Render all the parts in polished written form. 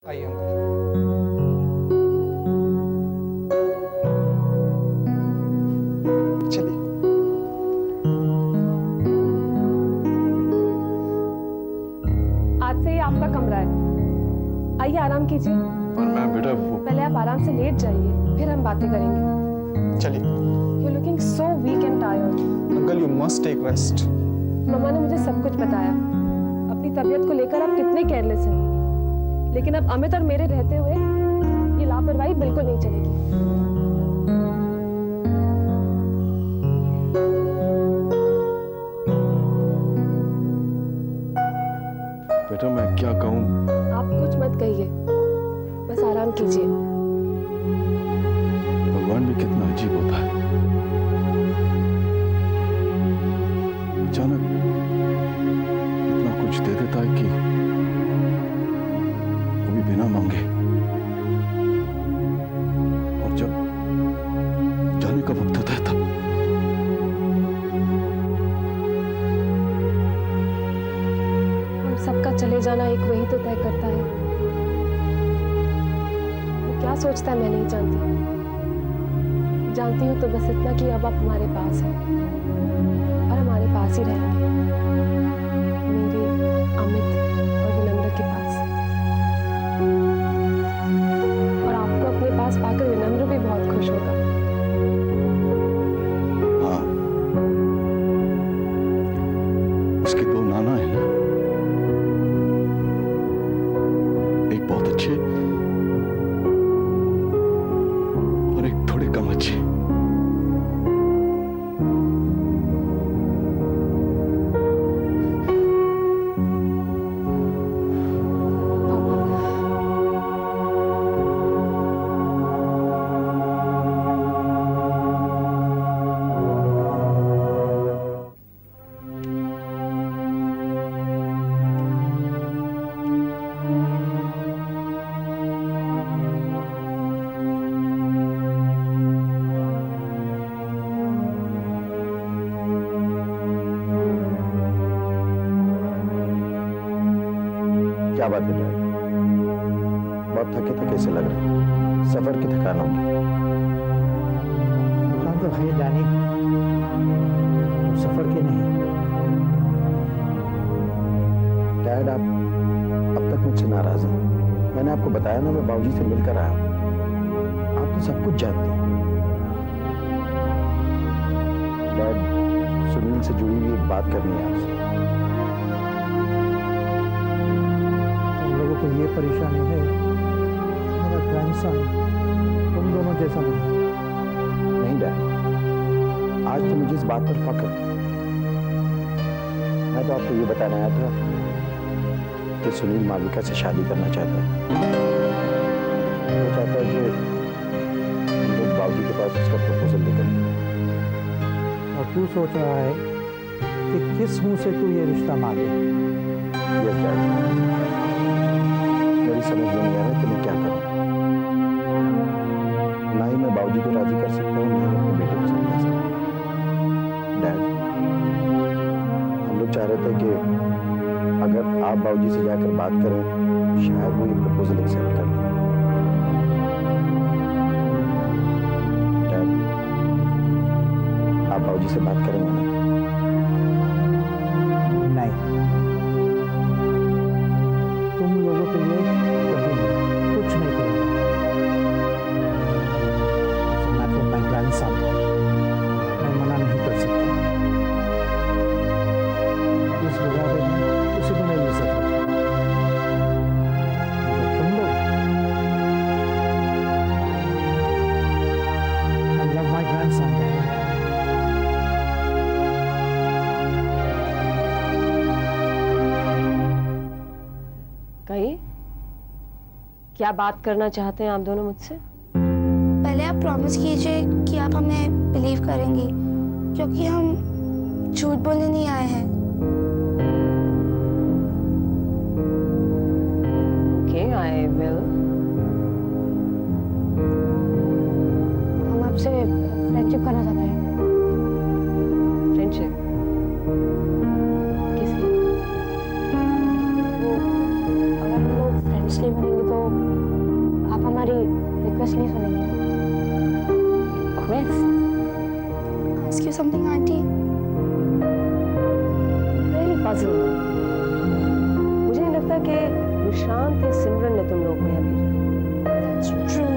आइए अंकल। चलिए। आज से ये आपका कमरा है। आइए आराम कीजिए। पर मैं बेटा वो पहले आप आराम से लेट जाइए, फिर हम बातें करेंगे। चलिए। You're looking so weak and tired. Uncle you must take rest. मम्मा ने मुझे सब कुछ बताया। अपनी तबीयत को लेकर आप कितने केयरलेस हैं। लेकिन अब अमित और मेरे रहते हुए ये लापरवाही बिल्कुल नहीं चलेगी। बेटा मैं क्या कहूँ। आप कुछ मत कहिए, बस आराम कीजिए। भगवान भी कितना अजीब होता है। अचानक इतना कुछ दे देता है कि वो भी बिना मांगे, और जब जाने का वक्त होता है तब हम सबका चले जाना एक वही तो तय करता है। वो क्या सोचता है मैं नहीं जानती। जानती हूँ तो बस इतना कि अब आप हमारे पास हैं और हमारे पास ही रहेंगे, मेरे, अमित और विनम्र के पास। और आपको अपने पास पाकर विनम्र भी बहुत खुश होगा। हाँ, उसके दो नाना है ना, एक बहुत अच्छे और एक थोड़े कम अच्छे। क्या बात है डैड? बहुत थके थके से लग रहे हैं। सफर की थकान होगी। थकान तो है डैनी, सफर की नहीं। डैड आप अब तक मुझसे नाराज हैं। मैंने आपको बताया ना, मैं बाबूजी से मिलकर आया हूं। आप तो सब कुछ जानते हैं। डैड, सुनील से जुड़ी हुई एक बात करनी है आपसे। तुम लोगों को ये परेशानी है, मेरा ग्रैंडसन तुम दोनों जैसा नहीं। नहीं डैड, आज तो मुझे इस बात पर फक्र है। मैं तो आपको ये बताने आया था कि सुनील मालविका से शादी करना चाहता है। वो चाहता है कि हम लोग बाबूजी के पास उसका प्रपोजल लेकर आएं। और तू सोच रहा है कि किस मुंह से तू ये रिश्ता मांगे। यस डैड, मेरी समझ में नहीं आ रहा कि मैं क्या करूं। ना ही मैं बाबूजी को राजी कर सकता हूं, ना ही अपने बेटे को समझा सकता हूं। डैड, हम लोग चाह रहे थे कि अगर आप बाबूजी से जाकर बात करें, शायद वो ये प्रपोजल एक्सेप्ट कर लें। डैड, आप बाबूजी से बात करेंगे ना? नहीं, तुम लोगों के लिए कभी नहीं, कुछ नहीं करूंगा। मैटर माय ग्रैंडसन, मैं मना नहीं कर सकता। इस बुढ़ापे में उसे भी नहीं मिल सकता। मगर तुम लोग, I love my grandson, Dad. कहीं क्या बात करना चाहते हैं आप दोनों मुझसे? पहले आप प्रॉमिस कीजिए कि आप हमें बिलीव करेंगी, क्योंकि हम झूठ बोलने नहीं आए हैं। Okay, I will. हम आपसे फ्रेंडशिप करना चाहते हैं। फ्रेंडशिप किस लिए? वो अगर हम लोग फ्रेंड्स नहीं बनेंगे तो हमारी रिक्वेस्ट नहीं सुनेंगे? Request? Ask you something, auntie. Really puzzled. मुझे नहीं लगता कि विशांत या सिमरन ने तुम लोग को यहाँ भेजा। That's true.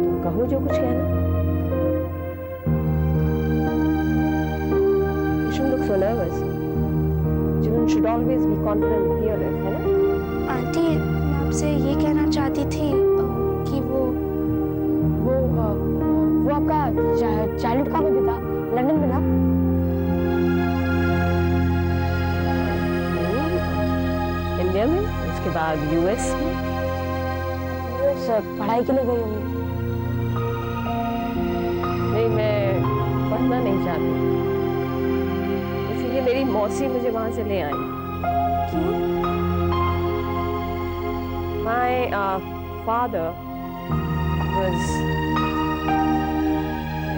तुम कहो जो कुछ कहना। You shouldn't look so nervous. Children should always be confident and fearless, है ना? आंटी, मैं आपसे ये कहना चाहती थी कि वो आपका चाइल्डहुड कहाँ पे बीता? लंदन में ना? इंडिया में, उसके बाद यूएस में। यूएस पढ़ाई के लिए गई होंगी। नहीं, मैं पढ़ना नहीं चाहती, इसलिए मेरी मौसी मुझे वहां से ले आई। My father was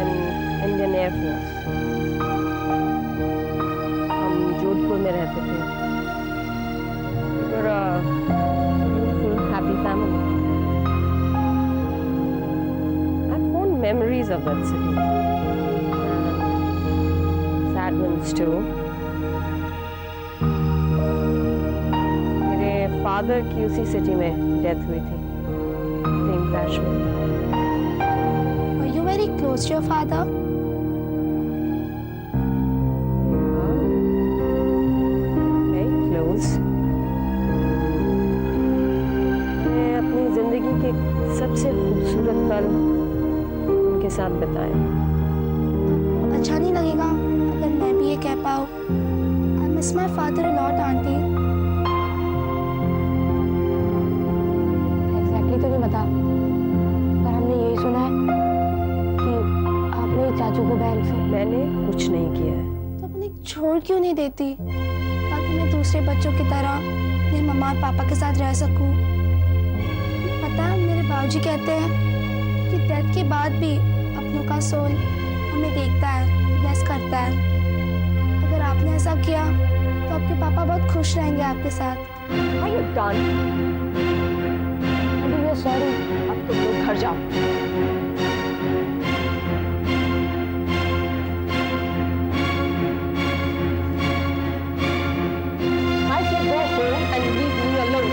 in Indian Air Force. हम जोधपुर में रहते थे। We were a beautiful, happy family. I have fond memories of that city. Sad ones too. Father की उसी सिटी में डेथ हुई थी, प्लेन क्रैश में। Were you very close to your father? Very close. मैं अपनी जिंदगी के सबसे खूबसूरत पल उनके साथ बिताए। अच्छा नहीं लगेगा अगर मैं भी ये कह पाऊँ? I miss my father a lot, auntie. तो नहीं पता, पर हमने यही सुना है कि आपने चाचू को बहन से। मैंने कुछ नहीं किया है। तो अपने छोड़ क्यों नहीं देती ताकि मैं दूसरे बच्चों की तरह अपने मम्मा और पापा के साथ रह सकूं? पता है, मेरे बाबूजी कहते हैं कि डेथ के बाद भी अपनों का सोल हमें देखता है, ब्लेस करता है। अगर आपने ऐसा किया तो आपके पापा बहुत खुश रहेंगे आपके साथ। Are you done? सॉरी, अब तुम लोग घर जाओ। I should go home and leave me alone.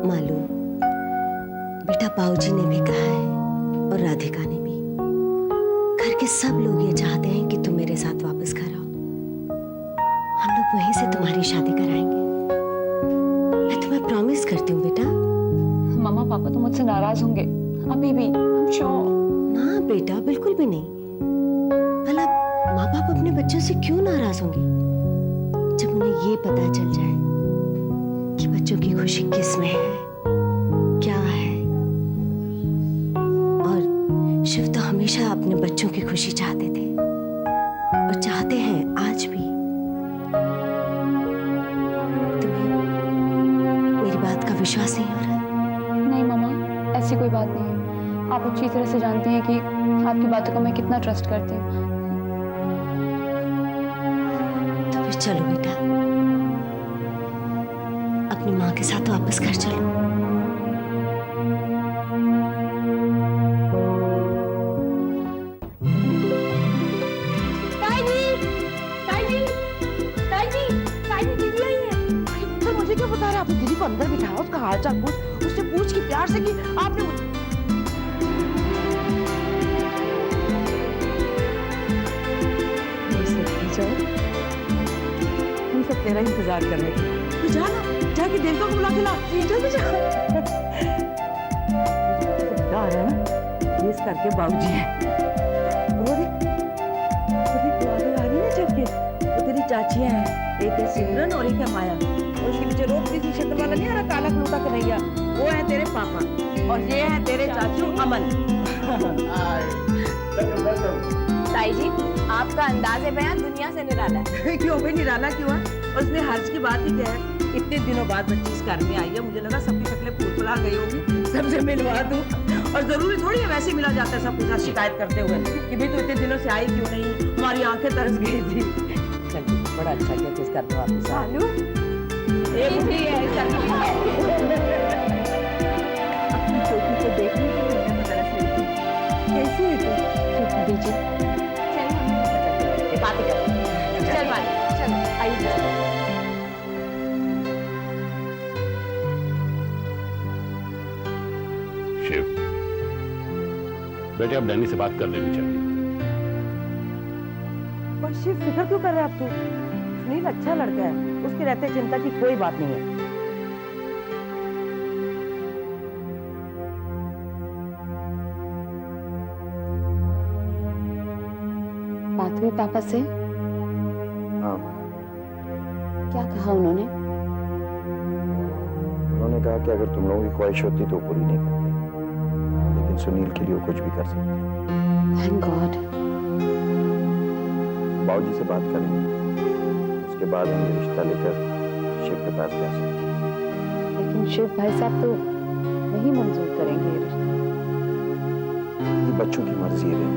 मालूम, बेटा बाबूजी ने भी कहा है और राधिका ने भी। घर के सब लोग ये चाहते हैं कि तुम मेरे साथ वापस घर आओ। हम लोग वहीं से तुम्हारी शादी कराएंगे। मैं तुम्हें प्रॉमिस करती हूँ बेटा। मम्मा पापा तो मुझसे नाराज होंगे अभी भी, I'm sure। ना बेटा, बिल्कुल भी नहीं। भला माँ बाप अपने बच्चों से क्यों नाराज होंगे जब उन्हें ये पता चल जाए कि बच्चों की खुशी किस में है, क्या है। और शिव तो हमेशा अपने बच्चों की खुशी चाहते थे और चाहते हैं आज भी। तुम्हें मेरी बात का विश्वास नहीं हो रहा? नहीं मम्मा, ऐसी कोई बात नहीं है। आप अच्छी तरह से जानती हैं कि आपकी बातों को मैं कितना ट्रस्ट करती हूँ। तो फिर चलो बेटा, अपनी माँ के साथ वापस घर चलो। मुझे क्या बता रहे आप? दीदी को अंदर बिठाओ, उसका हाल चाल पूछ, उससे पूछ के प्यार से कि आपने हम सब तेरा इंतजार कर रहे थे। तू जा ना, जाके देवता को बुला के ला, जल्दी जा। डर है ना, इस करके बाबूजी है। वो देख आ रही है चल के, वो तेरी चाचियां हैं, एक है सिमरन और एक है माया। और उसके पीछे रोज किसी शक्ल वाला नहीं आ रहा, काला क्लूटा कन्हैया, वो है तेरे पापा। और ये है तेरे चाचू अमन। ताई जी, आपका अंदाज़े बयान दुनिया से निराला है। क्यों भाई, निराला क्यों है? उसने हर्ज की बात ही क्या है? इतने दिनों बाद बच्ची इस घर में आई है, मुझे लगा सबकी शक्लें फूल गई होगी, सबसे मिलवा दूं। और जरूरी थोड़ी है वैसे मिला जाता है सबके साथ शिकायत करते हुए कि भाई तू इतने दिनों से आई क्यों नहीं, हमारी आंखें तरस गई थी। चल बड़ा अच्छा किया किस घर में वापस आ लूं। ये बुढ़ी है अपनी छोटी को देखने के लिए मैं तरस रही थी। कैसी है तू? दीजिए, बात करते हैं। चल वाली, चलो आइए। शिव, बेटे अब डैनी से बात कर लेनी चाहिए। पर शिव फिक्र क्यों कर रहे हैं आप? तू सुनील अच्छा लड़का है, उसके रहते चिंता की कोई बात नहीं है। बात हुई पापा से? हाँ, क्या कहा उन्होंने? उन्होंने कहा कि अगर तुम लोगों की ख्वाहिश होती तो पूरी नहीं करते, लेकिन सुनील के लिए वो कुछ भी कर सकते हैं। Thank God. बाबूजी से बात करेंगे, उसके बाद हम ये रिश्ता लेकर शिव के पास जा सकते हैं। लेकिन शिव भाई साहब तो नहीं मंजूर करेंगे ये रिश्ता। ये बच्चों की मर्जी है,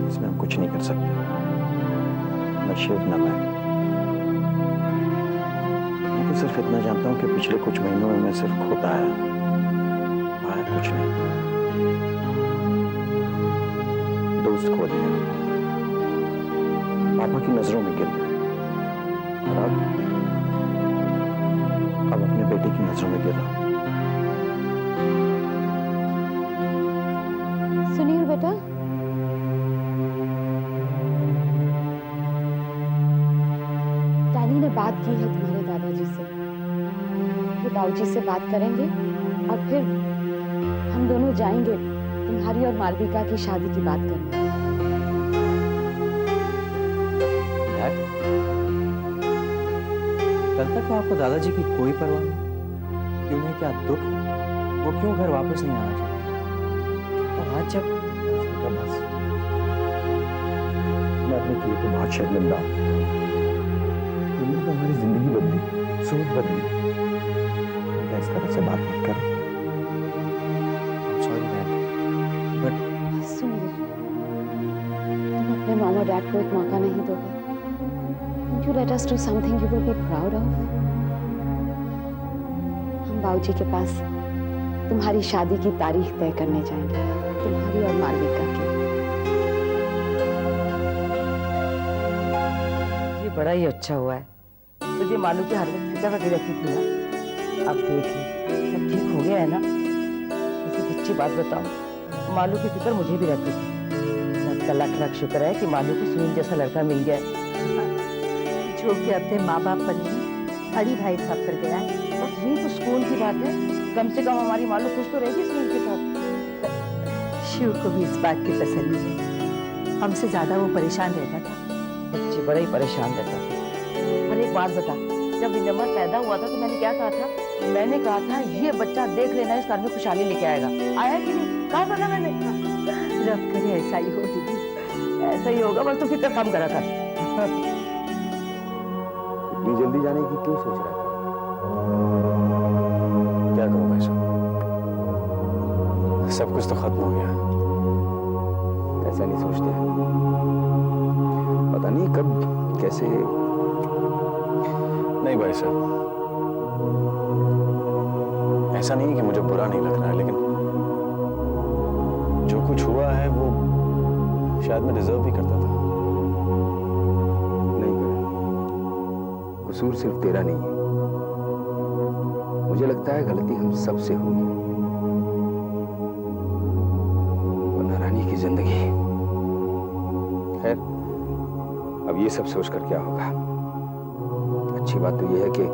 इसमें हम कुछ नहीं कर सकते, न शिव न मैं। मैं तो सिर्फ इतना जानता हूँ कि पिछले कुछ महीनों में मैं सिर्फ खोता आया कुछ नहीं। दोस्त खो दिया, पापा की नजरों में गिर गया, और अब अपने बेटे की नजरों में गिर रहा हूं। सुनील बेटा, डैनी ने बात की है तुम्हारे दादाजी से, वो बाबूजी से बात करेंगे और फिर हम दोनों जाएंगे तुम्हारी और मालविका की शादी की बात करने। कल तक तो आपको दादाजी की कोई परवाह नहीं कि उन्हें क्या दुख, वो क्यों घर वापस नहीं आना चाहते, और आज जब बस मैं अपने किए को बहुत शर्मिंदा हूं। तुमने तो हमारी जिंदगी बदली, सोच बदली। क्या इस तरह से बात मत करो। सुनील, तुम अपने मॉम और डैड को एक मौका नहीं दोगे? Won't you let us do something you will be proud of? हम बाबूजी के पास तुम्हारी शादी की तारीख तय करने जाएंगे, तुम्हारी और मालविका की। ये बड़ा ही अच्छा हुआ है, तुझे मालूम की हर वक्त फिक्र लगी रहती थी ना, अब देख ले सब ठीक हो गया है ना। किसी सच्ची बात बताओ, मालू की फिक्र मुझे भी रहती थी। सबका लाख लाख शुक्र है कि मालू को सुनील जैसा लड़का मिल गया। जो कि अपने माँ बाप पर नहीं, अड़ी भाई साहब कर गया है। बस यही तो सुकून की बात है, कम से कम हमारी मालू खुश तो रहेगी सुनील के साथ। शिव को भी इस बात की तसल्ली है, हमसे ज्यादा वो परेशान रहता था। बच्चे बड़ा ही परेशान रहता था। पर एक बात बता, जब विनम्र पैदा हुआ था तो मैंने क्या कहा था? मैंने कहा था ये बच्चा देख लेना इस घर में खुशहाली लेके आएगा। आया कि नहीं? कहा था ना मैंने। रब करे ऐसा ही हो दीदी। ऐसा ही होगा, बस तो फिक्र कम करा था। इतनी जल्दी जाने की क्यों सोच रहा था? क्या करूं भाई साहब, सब कुछ तो खत्म हो गया। ऐसा नहीं सोचते, पता नहीं कब कैसे। नहीं भाई साहब, ऐसा नहीं कि मुझे बुरा नहीं लग रहा है, लेकिन जो कुछ हुआ है वो शायद मैं डिजर्व भी करता था। नहीं करें, कसूर सिर्फ तेरा नहीं है, मुझे लगता है गलती हम सब से हुई है। वरना रानी की जिंदगी। खैर, अब ये सब सोचकर क्या होगा। अच्छी बात तो यह है कि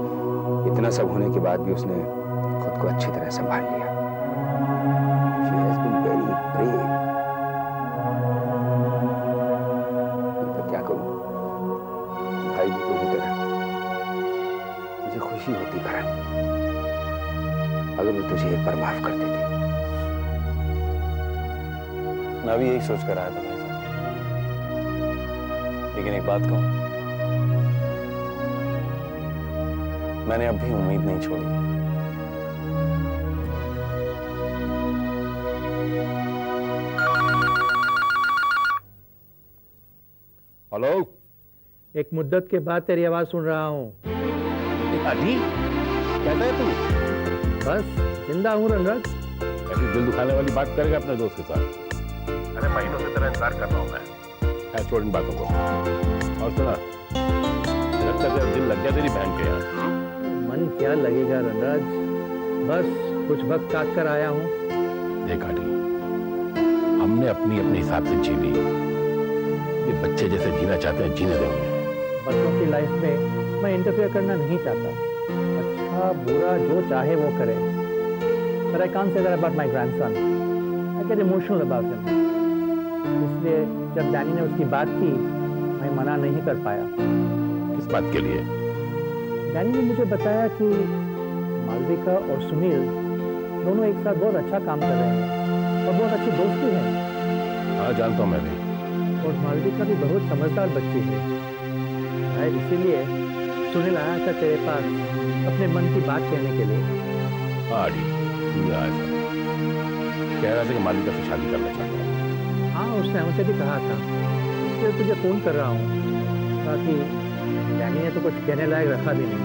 इतना सब होने के बाद भी उसने खुद को अच्छी तरह संभाल लिया। She has been very brave. तो क्या करूं, भाई भी तो हूं तेरा, मुझे खुशी होती है। अगर मैं तुझे एक बार माफ कर देती। मैं भी यही सोच कर आया था भाई साहब, लेकिन एक बात कहूं, मैंने अब भी उम्मीद नहीं छोड़ी। हेलो, एक मुद्दत के बाद तेरी आवाज सुन रहा हूँ। हाजी, कैसा है तू? बस जिंदा हूँ रणराज। ऐसी दिल दुखाने वाली बात करेगा अपने दोस्त के साथ? अरे महीनों से तेरा इंतजार कर रहा हूँ मैं। है, छोड़ इन बातों को। और सुना, लगता है तेरा दिल लग गया तेरी बहन के यहाँ। मन क्या लगेगा रणराज, बस कुछ वक्त काट कर आया हूँ। देख हाजी, हमने अपनी अपने हिसाब से जी ली। ये बच्चे जैसे जीना चाहते हैं जीने देंगे। बच्चों की लाइफ में मैं इंटरफेयर करना नहीं चाहता। अच्छा बुरा जो चाहे वो करे। But I can't say that about my grandson. I get emotional about him. इसलिए जब डैनी ने उसकी बात की, मैं मना नहीं कर पाया। किस बात के लिए? डैनी ने मुझे बताया कि मालविका और सुनील दोनों एक साथ बहुत अच्छा काम कर रहे हैं और बहुत अच्छी दोस्ती है। हाँ, जानता हूँ मैं भी। और मालविका भी बहुत समझदार बच्ची है। शायद इसीलिए सुनील आया था तेरे पास अपने मन की बात कहने के लिए। हाँ जी, कह रहा था कि मालिका से शादी करना चाहता हूँ। हाँ, उसने हमसे भी कहा था, इसलिए तुझे फोन कर रहा हूँ। ताकि डैनी ने तो कुछ कहने लायक रखा भी नहीं।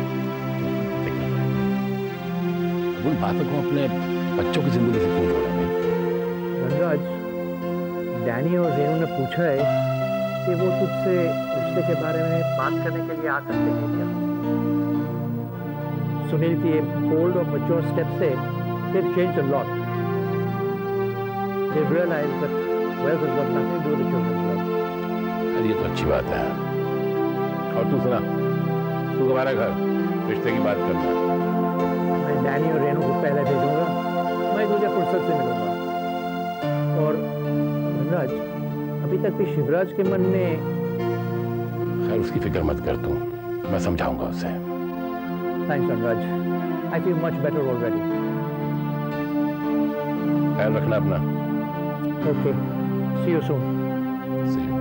उन बातों को अपने बच्चों की जिंदगी से क्यों जोड़ा है? रणराज, डैनी और रेनू ने पूछा है कि वो तुझसे रिश्ते के बारे में बात करने के लिए आ सकते हैं क्या? सुनील की बोल्ड और मैच्योर स्टेप से they've changed a lot. They've realized that wealth has got nothing to do with the children's love. ये तो अच्छी बात है। और तू सुना, तू हमारा घर रिश्ते की बात करना। मैं डैनी और रेनू को पहले भेजूंगा, मैं तुझे फुर्सत से मिलूंगा। और रणराज, अभी तक भी शिवराज के मन में। खैर, उसकी फिक्र मत कर तू, मैं समझाऊंगा उसे। Thanks रणराज, I feel much better already. ख्याल रखना अपना। Okay, see you soon. See you.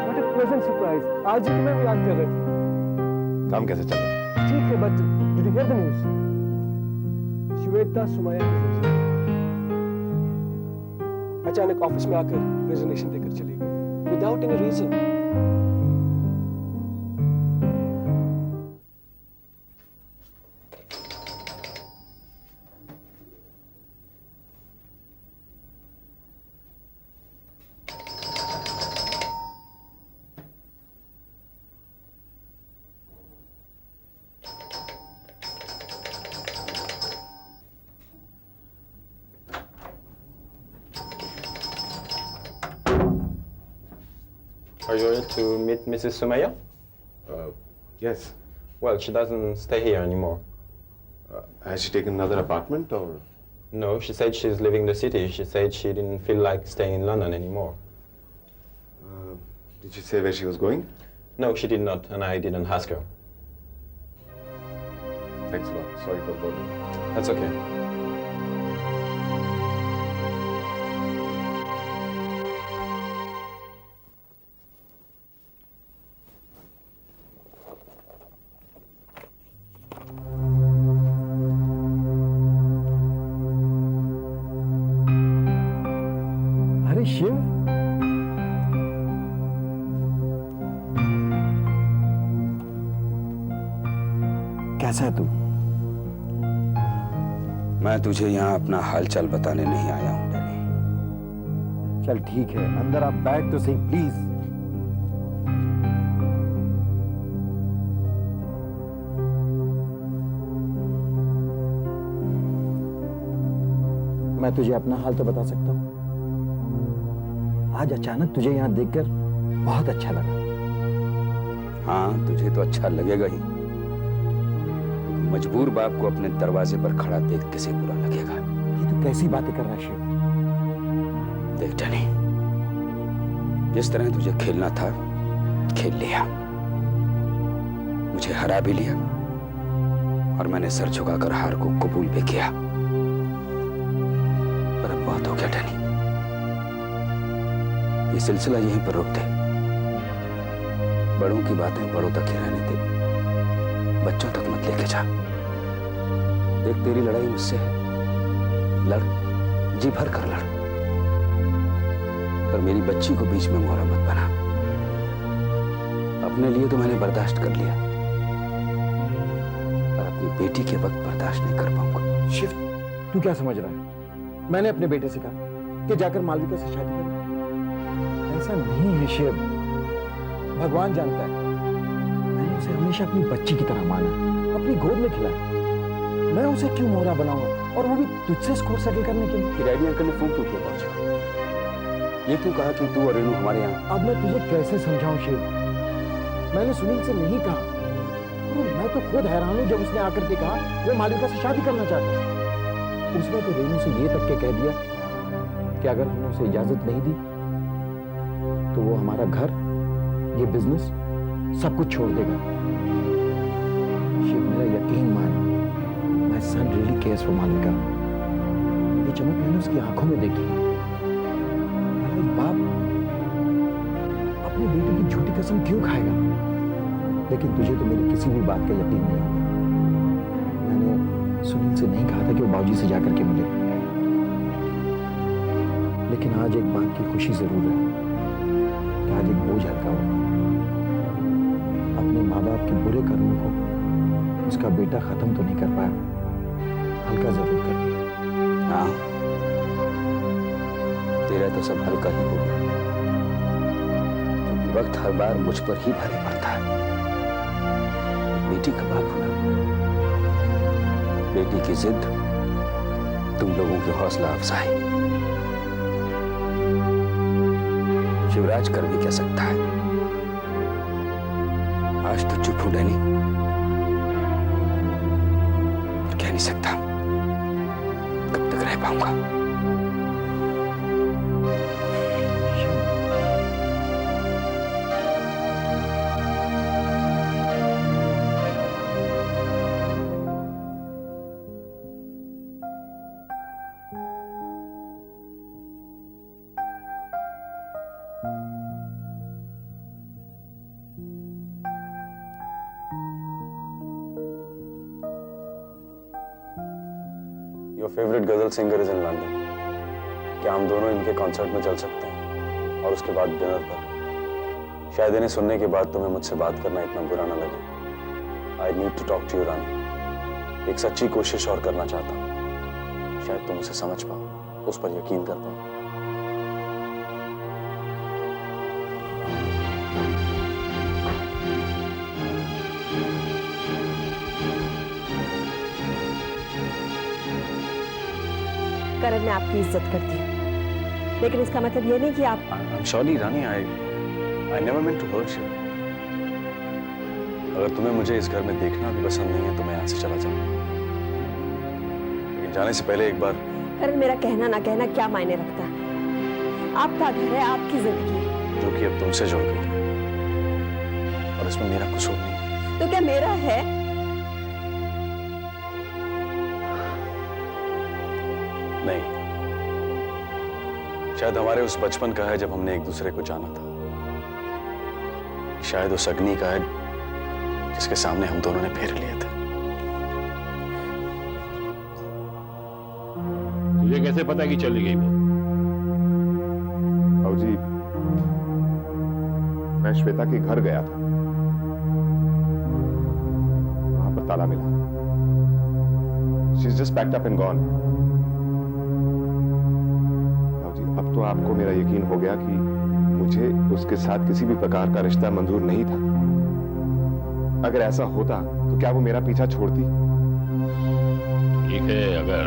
What a pleasant surprise. आज ही तुम्हें याद कर रहे थे। काम कैसे चल रहा है? ठीक है, but did you hear the news? Shweta Sumaiya की तरफ से अचानक ऑफिस में आकर रेजिग्नेशन देकर चली गई, without any reason. Are you ready to meet Mrs. Sumaya? Yes. Well, she doesn't stay here anymore. Has she taken another apartment or? No, she said she's leaving the city. She said she didn't feel like staying in London anymore. Did she say where she was going? No, she did not, and I didn't ask her. Thanks a lot. Sorry for bothering you. That's okay. अरे शिव, कैसा है तू? मैं तुझे यहाँ अपना हालचाल बताने नहीं आया हूँ डैनी। चल ठीक है, अंदर आप बैठ तो सही प्लीज। मैं तुझे अपना हाल तो बता सकता हूँ। आज अचानक तुझे यहाँ देखकर बहुत अच्छा लगा। हाँ, तुझे तो अच्छा लगेगा ही। मजबूर बाप को अपने दरवाजे पर खड़ा देख कैसे बुरा लगेगा। ये तो कैसी बातें कर रहा है शिव? देख डैनी, जिस तरह तुझे खेलना था खेल लिया, मुझे हरा भी लिया और मैंने सर झुकाकर हार को कबूल भी किया। पर अब बहुत हो गया डैनी, ये सिलसिला यहीं पर रोक दे। बड़ों की बातें बड़ों तक ही रहने दे, बच्चों तक मत लेके जा। देख तेरी लड़ाई मुझसे है, लड़, जी भर कर लड़, पर मेरी बच्ची को बीच में मोहरा मत बना। अपने लिए तो मैंने बर्दाश्त कर लिया, पर अपनी बेटी के वक्त बर्दाश्त नहीं कर पाऊंगा। शिव, तू क्या समझ रहा है? मैंने अपने बेटे से कहा कि जाकर मालविका से शादी करो। ऐसा नहीं है शिव, भगवान जानता है मैंने उसे हमेशा अपनी बच्ची की तरह माना, अपनी गोद में खिलाया। मैं उसे क्यों मोहरा बनाऊं, और वो भी तुझसे स्कोर सेटल करने के लिए? डैडी अंकल ने फोन क्यों किया पहुंचा? ये क्यों कहा कि तू और रेनू हमारे यहाँ? अब मैं तुझे कैसे समझाऊं शिव? मैंने सुनील से नहीं कहा, मैं तो खुद हैरान हूं जब उसने आकर के कहा वो मालविका से शादी करना चाहता है। उसने तो रेनू से ये तक के कह दिया कि अगर हमने उसे इजाजत नहीं दी तो वो हमारा घर, ये बिजनेस, सब कुछ छोड़ देगा। शिव, मेरा यकीन मान, my son really cares for Malvika. ये चमक मैंने उसकी आंखों में देखी। भला एक बाप अपनी बेटी की झूठी कसम क्यों खाएगा? लेकिन तुझे तो मेरी किसी भी बात का यकीन नहीं होगा। मैंने सुनील से नहीं कहा था कि वो बाबूजी से जाकर के मिले, लेकिन आज एक बात की खुशी जरूर है कि आज एक बोझ हल्का हुआ। अपने माँ बाप के बुरे कर्मों को उसका बेटा खत्म तो नहीं कर पाया, हल्का जरूर कर दिया। हाँ, तेरा तो सब हल्का ही हो गया, क्योंकि वक्त हर बार मुझ पर ही भारी पड़ता है। बेटी का बाप हुआ, बेटी की जिद, तुम लोगों की हौसला अफजाई, शिवराज कर भी क्या सकता है? आज तो चुप हूं डैनी, कह नहीं सकता कब तक रह पाऊंगा। योर फेवरेट गजल सिंगर इज इन लंदन। क्या हम दोनों इनके कॉन्सर्ट में चल सकते हैं? और उसके बाद डिनर पर? शायद इन्हें सुनने के बाद तुम्हें मुझसे बात करना इतना बुरा ना लगे। I need to talk to you Rani. एक सच्ची कोशिश और करना चाहता हूँ, शायद तुम उसे समझ पाओ, उस पर यकीन कर पाओ। करण, मैं आपकी इज्जत करती हूँ, लेकिन इसका मतलब ये नहीं कि आप... sorry Rani, I never meant to hurt you. अगर तुम्हें मुझे इस घर में देखना भी पसंद नहीं है तो मैं यहाँ से चला जाऊंगा, लेकिन जाने से पहले एक बार... करण, मेरा कहना ना कहना क्या मायने रखता है? आपका घर है, आपकी जिंदगी है, जो कि अब तुमसे जुड़ गई है, और इसमें मेरा कसूर नहीं। तो क्या मेरा है? नहीं, शायद हमारे उस बचपन का है जब हमने एक दूसरे को जाना था। शायद उस अग्नि का है जिसके सामने हम दोनों ने फेर लिए थे। तुझे कैसे पता कि चली गई वो? बाबूजी, मैं श्वेता के घर गया था, वहां पर ताला मिला। She's just packed up and gone. अब तो आपको मेरा यकीन हो गया कि मुझे उसके साथ किसी भी प्रकार का रिश्ता मंजूर नहीं था। अगर ऐसा होता तो क्या वो मेरा पीछा छोड़ती? ठीक है, अगर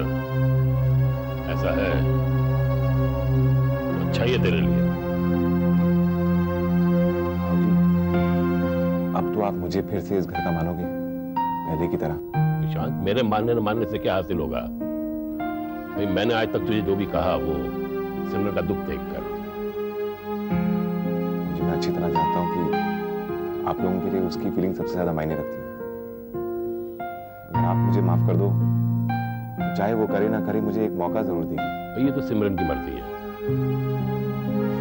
ऐसा है तो अच्छा ही है तेरे लिए। अब तो आप मुझे फिर से इस घर का मानोगे, पहले की तरह? निशांत, मेरे मानने न मानने से क्या हासिल होगा? भाई, मैंने आज तक तुझे जो भी कहा वो सिमरन का दुख देखकर। मुझे मैं अच्छी तरह जानता हूं कि आप लोगों के लिए उसकी फीलिंग सबसे ज्यादा मायने रखती है। अगर आप मुझे माफ कर दो तो चाहे वो करे ना करे मुझे एक मौका जरूर देगी। ये तो सिमरन की मर्जी है,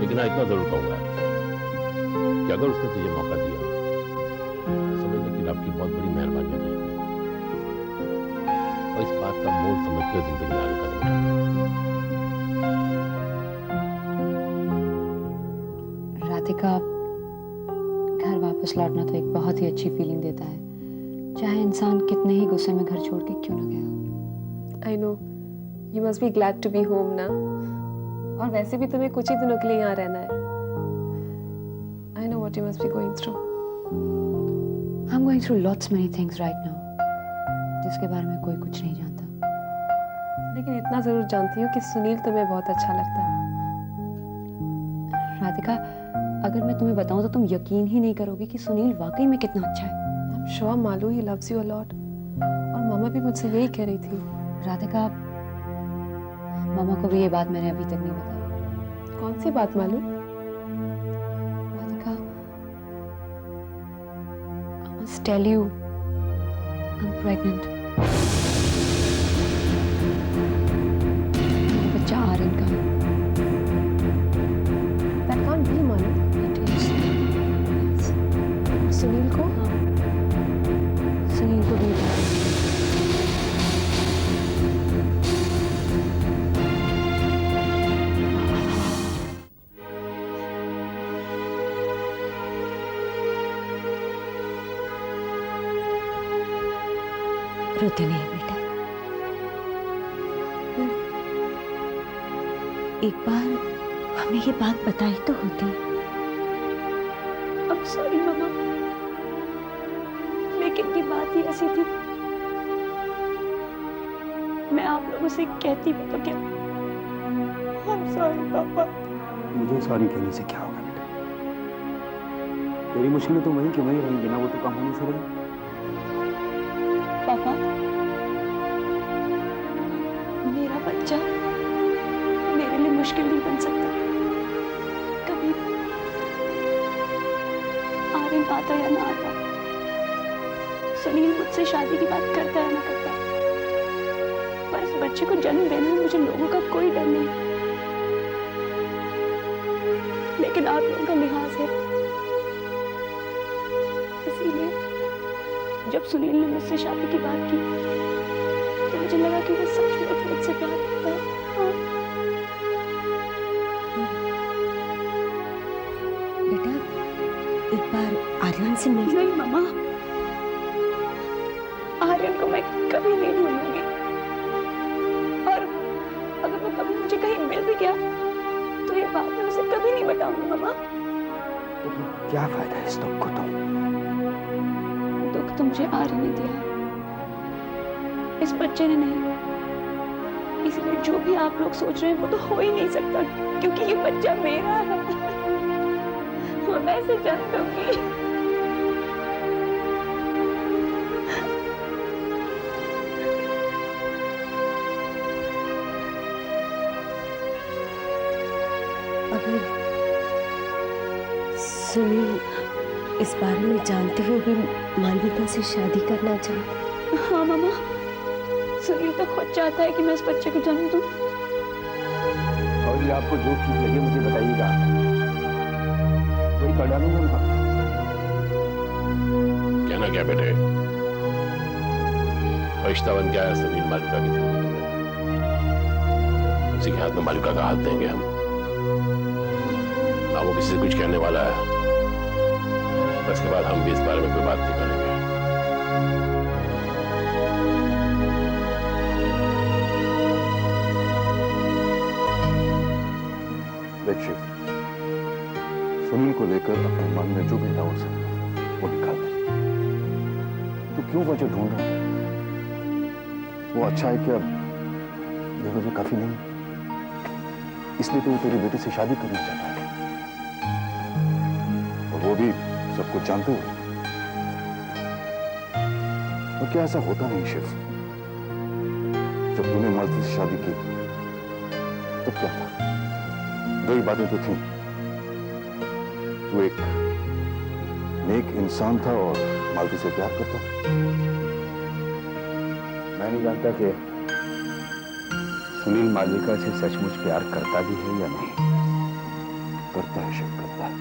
लेकिन इतना जरूर कहूंगा कि अगर उसने तुझे मौका दिया तो समझने की आपकी बहुत बड़ी मेहरबानी है तुझे और इस बात का मोल समझकर जिंदगी में आगे कदम उठाना। राधिका, घर वापस लौटना तो एक बहुत ही अच्छी फीलिंग देता है, चाहे इंसान कितने ही गुस्से में घर छोड़ के क्यों ना गया हो। I know. You must be glad to be home ना। और वैसे भी तुम्हें कुछ ही दिनों के लिए यहाँ रहना है। I know what you must be going through. I'm going through lots many things right now, जिसके बारे में कोई कुछ नहीं जानता। लेकिन इतना जरूर जानती हूँ कि सुनील तुम्हें बहुत अच्छा लगता है। राधिका, अगर मैं तुम्हें बताऊं तो तुम यकीन ही नहीं करोगे कि सुनील वाकई में कितना अच्छा है। I'm sure Malu he loves you a lot। और मामा भी मुझसे यही कह रही थी। राधिका, मामा को भी ये बात मैंने अभी तक नहीं बताई। कौन सी बात Malu? Radhika, I must tell you, I'm pregnant। मेरा बच्चा आर्यन का है। That can't be Malu. It is। Sunil को? हाँ, सुनील को भी बता। रोते नहीं बेटा, एक बार हमें ये बात बताई तो होती। अब सॉरी मामा, लेकिन ये बात ही ऐसी थी, मैं आप लोगों से कहती भी तो क्या। I'm sorry पापा। मुझे सॉरी कहने से क्या होगा बेटा? तेरी मुश्किलें तो वहीं की वहीं रहेंगी ना, वो तो कम होने से रही। पापा, मेरा बच्चा मेरे लिए मुश्किल नहीं बन सकता कभी। आर्यन आता या ना आता, सुनील मुझसे शादी की बात करता है ना करता, पर इस बच्चे को जन्म देने में मुझे लोगों का कोई डर नहीं। लेकिन आप लोगों का लिहाज है, इसीलिए जब सुनील ने मुझसे शादी की बात की तो मुझे लगा कि वो सचमुच मुझसे प्यार करता है। हाँ। बेटा, एक बार आर्यन से मिल। नहीं मामा, आर्यन को मैं कभी नहीं भूलूंगी, और अगर वो कभी मुझे कहीं मिल भी गया तो ये बात मैं उसे कभी नहीं बताऊंगी मामा। तो फिर क्या फायदा है इस दुख को? दुख तो मुझे आर्यन ने दिया, इस बच्चे ने नहीं। इसलिए जो भी आप लोग सोच रहे हैं वो तो हो ही नहीं सकता, क्योंकि ये बच्चा मेरा है। मैं इसे जन्म दूंगी। अगर सुनील इस बारे में जानते हुए भी मालविका से शादी करना चाहता। हाँ मामा, सुनील तो खुद चाहता है कि मैं इस बच्चे को जन्म दूं। और ये आपको जो ठीक लगे मुझे बताइएगा, वही कर डालूंगा उनका। कहना क्या बेटे, फरिश्ता बन के आया सुनील मालिका की जिंदगी में, उसी के हाथ में मालिका का हाथ देंगे हम। ना वो किसी से कुछ कहने वाला है, बस के बाद हम भी इस बारे में कोई बात नहीं करेंगे। देखिए, सुनील को लेकर अपने मन में जो भी डाउट्स है वो निकाल दे। तो क्यों वजह ढूंढ रहा है? वो अच्छा है कि अब ये वजह काफी नहीं, इसलिए तो वो तेरी बेटी से शादी करना चाहता है, और वो भी सब कुछ जानते हुए। और क्या ऐसा होता नहीं शिव? जब तूने मर्द से शादी की तब क्या था? दो ही बातें तो थी, तू एक नेक इंसान था और मालती से प्यार करता था। मैं नहीं जानता कि सुनील मालविका से सचमुच प्यार करता भी है या नहीं। करता है, शिव करता है।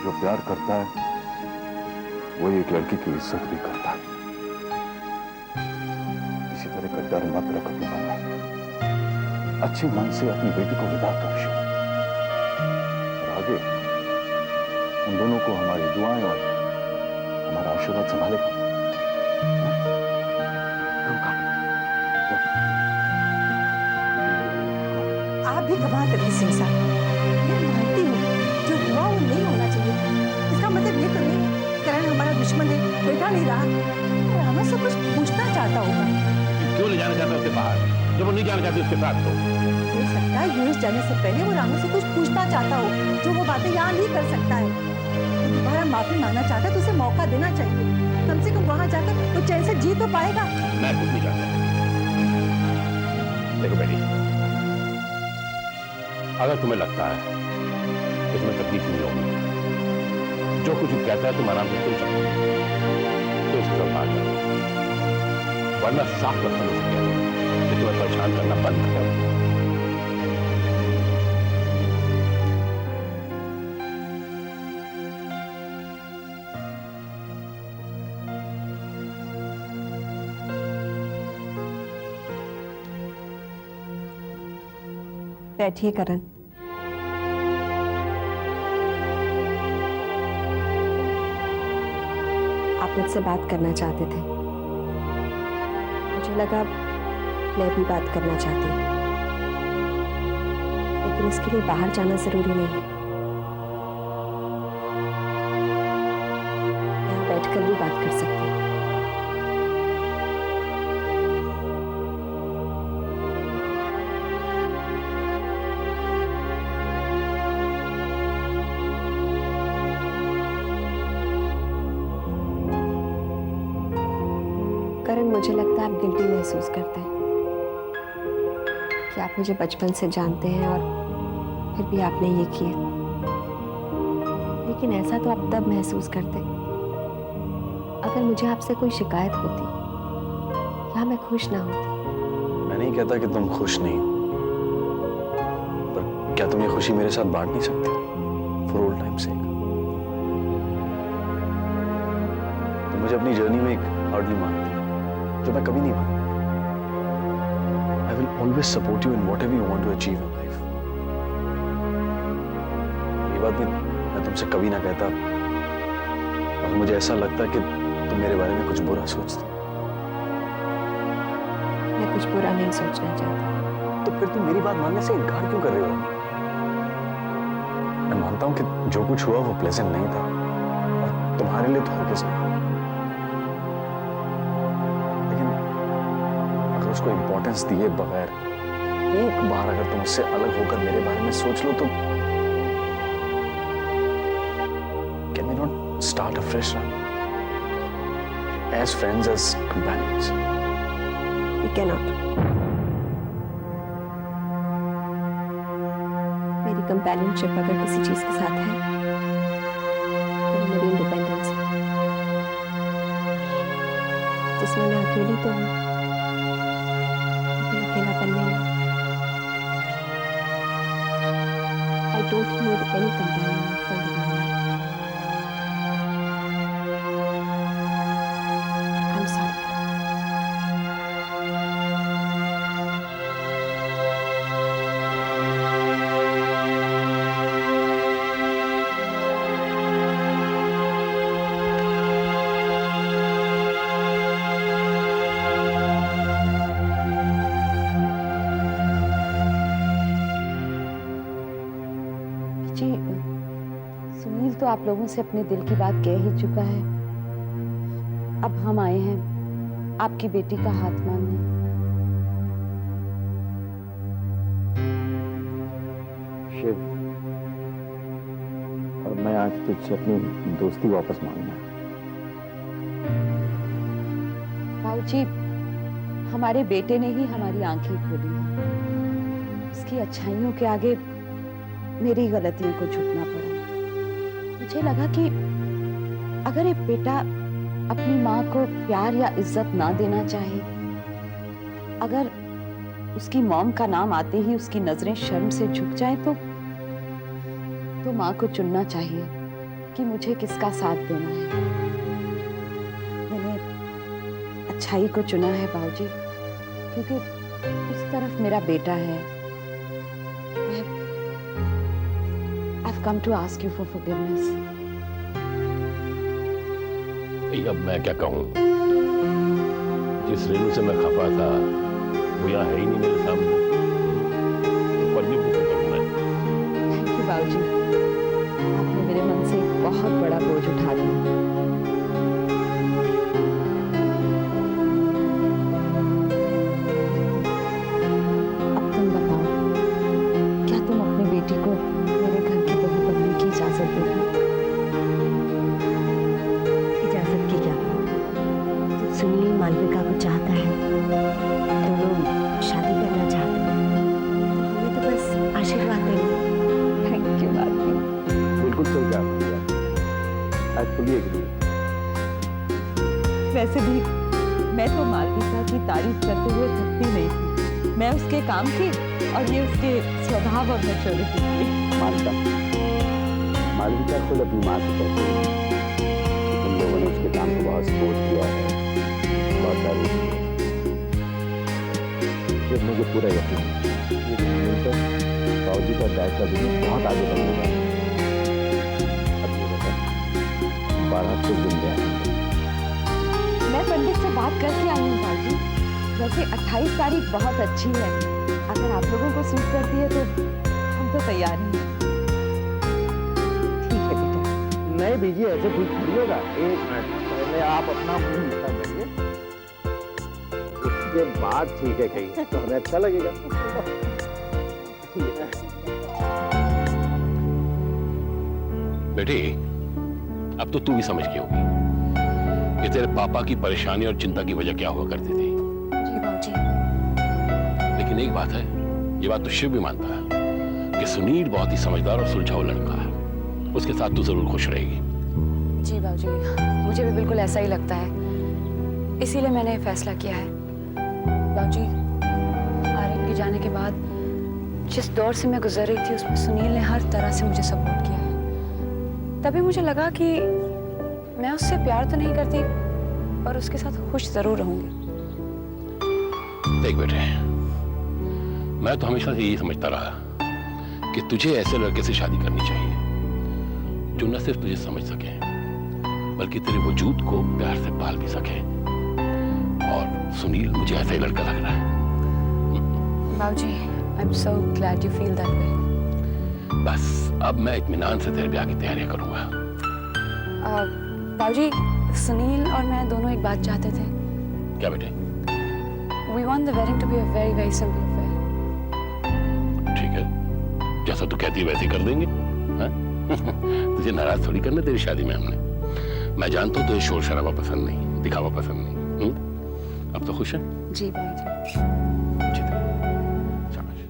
जो प्यार करता है वो एक लड़की की इज्जत भी करता है। इसी तरह का डर मत रख अपने मन में। अच्छे मन से अपनी बेटी को विदा कर शिव। और आगे उन दोनों को हमारी दुआएं और हमारा आशीर्वाद संभालेगा। आप भी कमाल करते सिंह साहब। मैं मानती हूँ जो हुआ वो नहीं होना चाहिए। इसका मतलब ये तो नहीं करण हमारा दुश्मन है, बेटा नहीं रहा। रामा से कुछ पूछना चाहता होगा। क्यों ले जाना चाहता उसके बाहर जब वो नहीं जाना चाहती उसके साथ? तो हो सकता है यूएस जाने से पहले वो रामा से कुछ पूछना चाहता हो जो वो बातें यहाँ नहीं कर सकता है। दोबारा माफी मांगना चाहता है तो उसे मौका देना चाहिए। कम से कम वहां जाकर वो चैन से जी तो पाएगा। मैं कुछ नहीं चाहता। देखो बेटी, अगर तुम्हें लगता है कि तुम्हें तकलीफ नहीं होगी, जो कुछ कहता है तुम आराम से सुन सकते हो, तो इस तरफ आ जाओ। वरना साफ लफ्ज़ों में कह दो कि तुम्हें परेशान करना बंद करो। बैठिए करण। आप मुझसे बात करना चाहते थे। मुझे लगा मैं भी बात करना चाहती हूँ, लेकिन इसके लिए बाहर जाना जरूरी नहीं है। यहाँ बैठकर भी बात कर सकते हैं। करण, मुझे लगता है आप गिल्टी महसूस करते हैं कि आप मुझे बचपन से जानते हैं और फिर भी आपने ये किया। लेकिन ऐसा तो आप तब महसूस करते अगर मुझे आपसे कोई शिकायत होती या मैं खुश ना होती। मैं नहीं कहता कि तुम खुश नहीं हो, पर क्या तुम ये खुशी मेरे साथ बांट नहीं सकते फॉर ऑल टाइम सेक? तुम मुझे अपनी जर्नी में एक हर्ड नहीं मानती, जो मैं कभी नहीं मानता। I will always support you in whatever you want to achieve in life. ये बात भी मैं तुमसे कभी ना कहता, और मुझे ऐसा लगता कि तुम मेरे बारे में कुछ बुरा सोचती। मैं कुछ बुरा नहीं सोचना चाहती। तो फिर तुम मेरी बात मानने से इनकार क्यों कर रहे हो? मैं मानता हूँ कि जो कुछ हुआ वो प्लेजेंट नहीं था, और तुम्हारे लिए तो हरगिज़ नहीं। उसको इंपॉर्टेंस दिए बगैर एक बार अगर तुम उससे अलग होकर मेरे बारे में सोच लो तो can we not start a fresh run as friends, as companions? We can not. मेरी कंपेनियनशिप अगर किसी चीज के साथ है तो मेरी इंडिपेंडेंस है, जिसमें मैं अकेली तो हूँ, अकेलापन नहीं। I don't need any companion or friend in my life. I'm sorry. Sunil तो आप लोगों से अपने दिल की बात कह ही चुका है। अब हम आए हैं आपकी बेटी का हाथ मांगने। शिव, और मैं आज तुझसे अपनी दोस्ती वापस मांगना। बाबूजी, हमारे बेटे ने ही हमारी आंखें खोली हैं। उसकी अच्छाइयों के आगे मेरी गलतियों को झुकना पड़ा। मुझे लगा कि अगर एक बेटा अपनी माँ को प्यार या इज्जत ना देना चाहे, अगर उसकी मॉम का नाम आते ही उसकी नजरें शर्म से झुक जाएं, तो माँ को चुनना चाहिए कि मुझे किसका साथ देना है। मैंने अच्छाई को चुना है बाबूजी, क्योंकि उस तरफ मेरा बेटा है। I've come to ask you for forgiveness. अब मैं क्या कहूँ? जिस रेनू से मैं खफा था वो यहाँ है ही नहीं मेरे सामने, तो पर भी कैसे करूँ मैं? थैंक यू बाबूजी, आपने मेरे मन से एक बहुत बड़ा बोझ उठा दिया। अब तुम बताओ, क्या तुम अपनी बेटी को मेरे घर की बहू बनने की इजाजत दोगी? इजाजत की क्या बात? सुनील मालविका को चाहता है, दोनों शादी करना चाहते हैं, हमें तो बस आशीर्वाद देना। थैंक यू बाबू। बिल्कुल सही कहा। I fully agree. वैसे भी मैं तो मालविका की तारीफ करते हुए थकती नहीं थी। मैं उसके काम की और ये उसके स्वभाव और मैच्योरिटी की। मालविका खुद अपनी माँ से कहती है कि तुम लोगों ने उसके काम को बहुत सपोर्ट किया है, बहुत तारीफ की है। फिर मुझे पूरा यकीन है ये बाबूजी का डैड का बिजनेस बहुत आगे बढ़ेगा। अब ये बता, बारात किस दिन में? मैं पंडित से बात करके आई हूँ बाबूजी। वैसे 28 तारीख बहुत अच्छी है, अगर आप लोगों को सूट करती है तो हम तो तैयार हैं। ठीक है बेटा। नहीं बीजी, ऐसे ठीक नहीं होगा। एक मिनट, पहले आप अपना मुंह मीठा करिए, उसके बाद ठीक है कहीं तो हमें अच्छा लगेगा। बेटी, अब तो तू भी समझ गई होगी कि तेरे पापा की परेशानी और चिंता की वजह क्या हुआ करती थी। जी बाबूजी। लेकिन एक बात है, ये बात तो शिव भी मानता है कि सुनील बहुत ही समझदार और सुलझाऊ लड़का है, उसके साथ तू जरूर खुश रहेगी। जी बाबूजी, मुझे भी बिल्कुल ऐसा ही लगता है, इसीलिए मैंने फैसला किया है। बाबूजी, आर्यन के जाने के बाद जिस दौर से मैं गुजर रही थी उसमें सुनील ने हर तरह से मुझे सपोर्ट किया है। तभी मुझे लगा कि मैं उससे प्यार तो नहीं करती पर उसके साथ खुश जरूर रहूंगी। देख बेटे, मैं तो हमेशा से यही समझता रहा कि तुझे ऐसे लड़के से शादी करनी चाहिए जो न सिर्फ तुझे समझ सके बल्कि तेरे वजूद को प्यार से पाल भी सके, और सुनील मुझे ऐसा ही लड़का लग रहा है। बाबूजी, I am so glad you feel that way. बस अब मैं इत्मीनान से तेरे ब्याह की तैयारियां करूंगा। बाबूजी, सुनील और मैं दोनों एक बात चाहते थे। क्या बेटे? We want the wedding to be a very very simple affair. ठीक है, जैसा तू कहती है वैसे ही कर देंगे। तुझे नाराज थोड़ी करना तेरी शादी में हमने। मैं जानता हूँ तुझे शोर शराबा पसंद नहीं, दिखावा पसंद नहीं। अब तो खुश है? जी बाबूजी। शाबाश।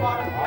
मुबारक